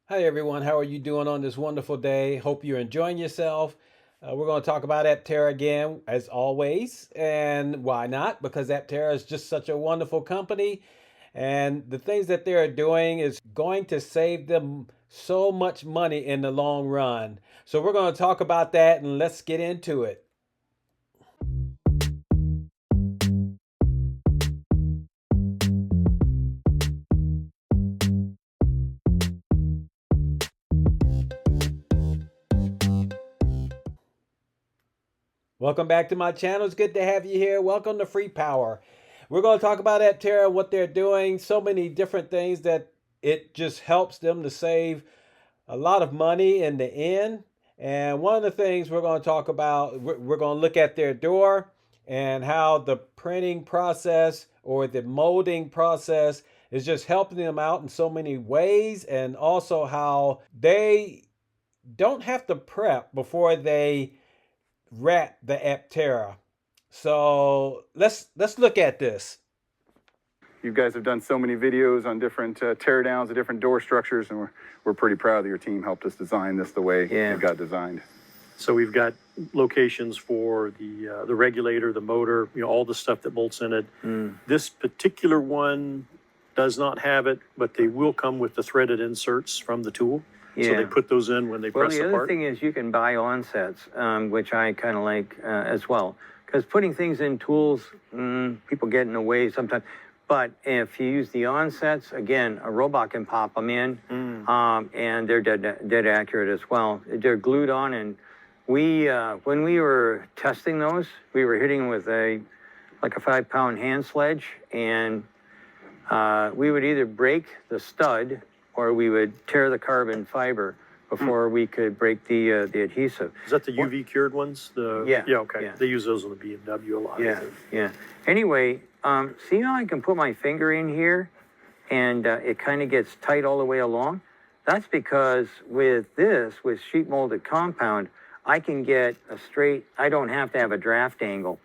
Hi everyone, how are you doing on this wonderful day? Hope you're enjoying yourself. We're going to talk about Aptera again, as always. And why not? Because Aptera is just such a wonderful company. And the things that they're doing is going to save them so much money in the long run. So we're going to talk about that and let's get into it. Welcome back to my channel. It's good to have you here. Welcome to Free Power. We're going to talk about Aptera, what they're doing, so many different things that it just helps them to save a lot of money in the end. And one of the things we're going to talk about, we're going to look at their door and how the printing process or the molding process is just helping them out in so many ways, and also how they don't have to prep before they wrap the Aptera. So let's look at this. You guys have done so many videos on different teardowns of different door structures, and we're pretty proud that your team helped us design this the way it got designed. So we've got locations for the regulator, the motor, all the stuff that bolts in it. This particular one does not have it, but they will come with the threaded inserts from the tool. So they put those in when they press the part. Well, the other thing is you can buy onsets, which I kind of like as well. Because putting things in tools, people get in the way sometimes. But if you use the onsets, again, a robot can pop them in, and they're dead accurate as well. They're glued on, and when we were testing those, we were hitting them with like a 5-pound hand sledge, and we would either break the stud or we would tear the carbon fiber before we could break the adhesive. Is that the UV cured ones? Yeah. Yeah, okay. Yeah. They use those on the BMW a lot. Yeah. Anyway, see how I can put my finger in here and it kind of gets tight all the way along? That's because with sheet molded compound, I can get a straight, I don't have to have a draft angle.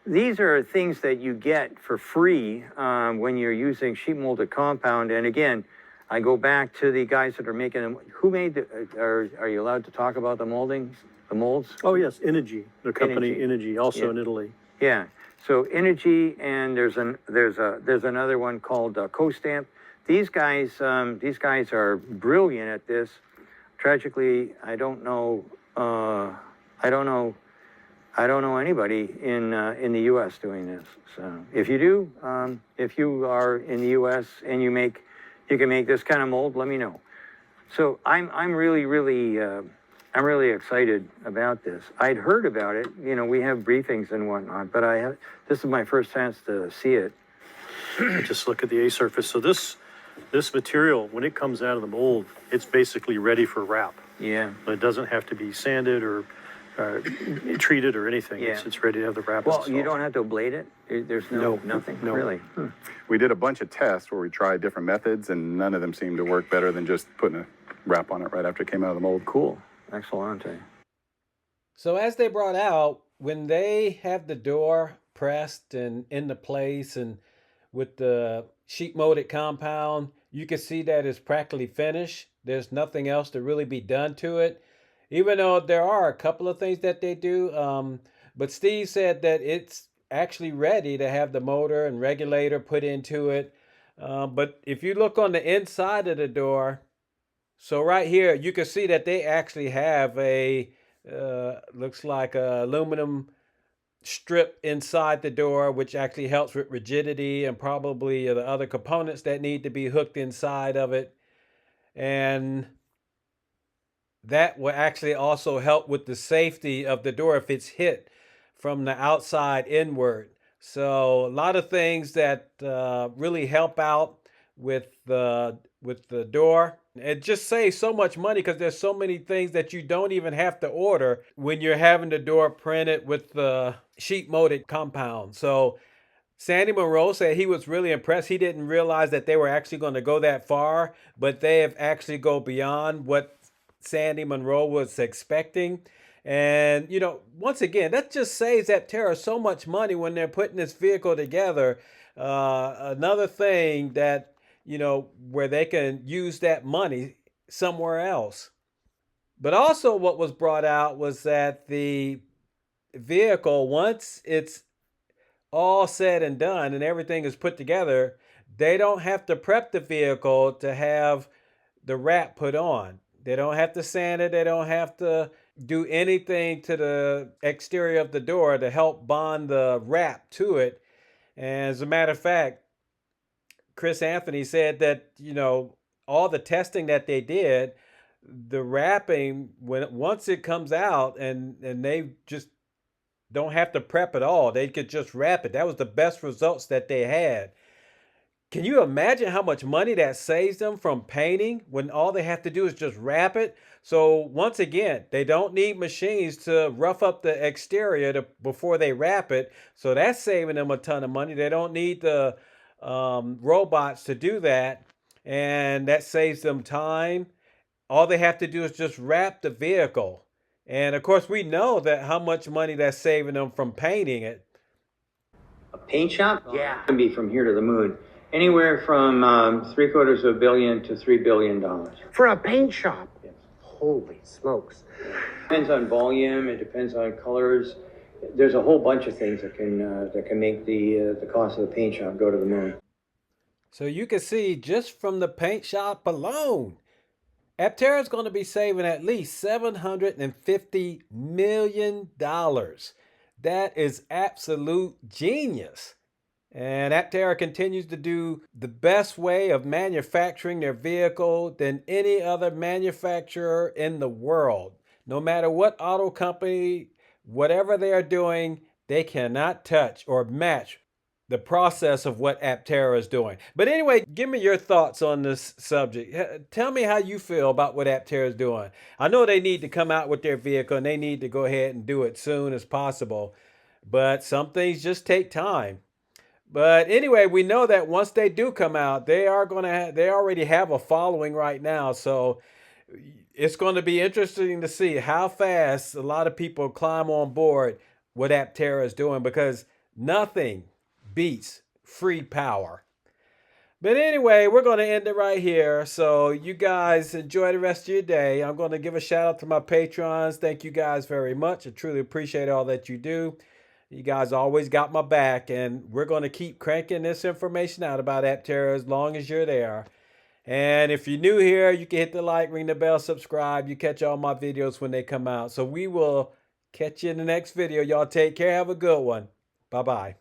These are things that you get for free when you're using sheet molded compound. And again, I go back to the guys that are making them. Who made are you allowed to talk about the moldings, the molds? Oh, yes, Energy, the company Energy, also in Italy. Yeah, so Energy, and there's another one called CoStamp. These guys are brilliant at this. Tragically, I don't know anybody in the U.S. doing this. So if you do, if you are in the U.S. and you can make this kind of mold, let me know. So I'm really excited about this. I'd heard about it. We have briefings and whatnot, but this is my first chance to see it. Just look at the A surface. So this material, when it comes out of the mold, it's basically ready for wrap. Yeah. It doesn't have to be sanded or treated or anything. Yeah. It's ready to have the wrap Well, installed. you don't have to ablate it? There's nothing? No. Really? We did a bunch of tests where we tried different methods, and none of them seemed to work better than just putting a wrap on it right after it came out of the mold. Cool. Excellent. So as they brought out, when they have the door pressed and into place and with the sheet molded compound, you can see that it's practically finished. There's nothing else to really be done to it, even though there are a couple of things that they do. But Steve said that it's actually ready to have the motor and regulator put into it. But if you look on the inside of the door, so right here, you can see that they actually have looks like a aluminum strip inside the door, which actually helps with rigidity and probably the other components that need to be hooked inside of it. And that will actually also help with the safety of the door if it's hit from the outside inward. So a lot of things that really help out with the door. It just saves so much money because there's so many things that you don't even have to order when you're having the door printed with the sheet molded compound. So Sandy Monroe said he was really impressed. He didn't realize that they were actually going to go that far, but they have actually go beyond what Sandy Monroe was expecting. And, once again, that just saves Aptera so much money when they're putting this vehicle together. Another thing that, where they can use that money, somewhere else. But also what was brought out was that the vehicle, once it's all said and done and everything is put together, they don't have to prep the vehicle to have the wrap put on. They don't have to sand it. They don't have to do anything to the exterior of the door to help bond the wrap to it. And as a matter of fact, Chris Anthony said that, all the testing that they did, the wrapping, once it comes out and they just don't have to prep at all, they could just wrap it. That was the best results that they had. Can you imagine how much money that saves them from painting when all they have to do is just wrap it? So once again, they don't need machines to rough up the exterior before they wrap it. So that's saving them a ton of money. They don't need the robots to do that. And that saves them time. All they have to do is just wrap the vehicle. And of course, we know that how much money that's saving them from painting it. A paint shop? Yeah. It can be from here to the moon. Anywhere from $750 million to $3 billion. For a paint shop? Yes. Holy smokes. Depends on volume, it depends on colors. There's a whole bunch of things that can make the cost of the paint shop go to the moon. So you can see just from the paint shop alone, Aptera is going to be saving at least $750 million. That is absolute genius. And Aptera continues to do the best way of manufacturing their vehicle than any other manufacturer in the world. No matter what auto company, whatever they are doing, they cannot touch or match the process of what Aptera is doing. But anyway, give me your thoughts on this subject. Tell me how you feel about what Aptera is doing. I know they need to come out with their vehicle and they need to go ahead and do it soon as possible. But some things just take time. But anyway, we know that once they do come out, they already have a following right now. So it's going to be interesting to see how fast a lot of people climb on board what Aptera is doing, because nothing beats free power. But anyway, we're going to end it right here. So you guys enjoy the rest of your day. I'm going to give a shout out to my patrons. Thank you guys very much. I truly appreciate all that you do. You guys always got my back, and we're going to keep cranking this information out about Aptera as long as you're there. And if you're new here, you can hit the like, ring the bell, subscribe. You catch all my videos when they come out. So we will catch you in the next video. Y'all take care. Have a good one. Bye-bye.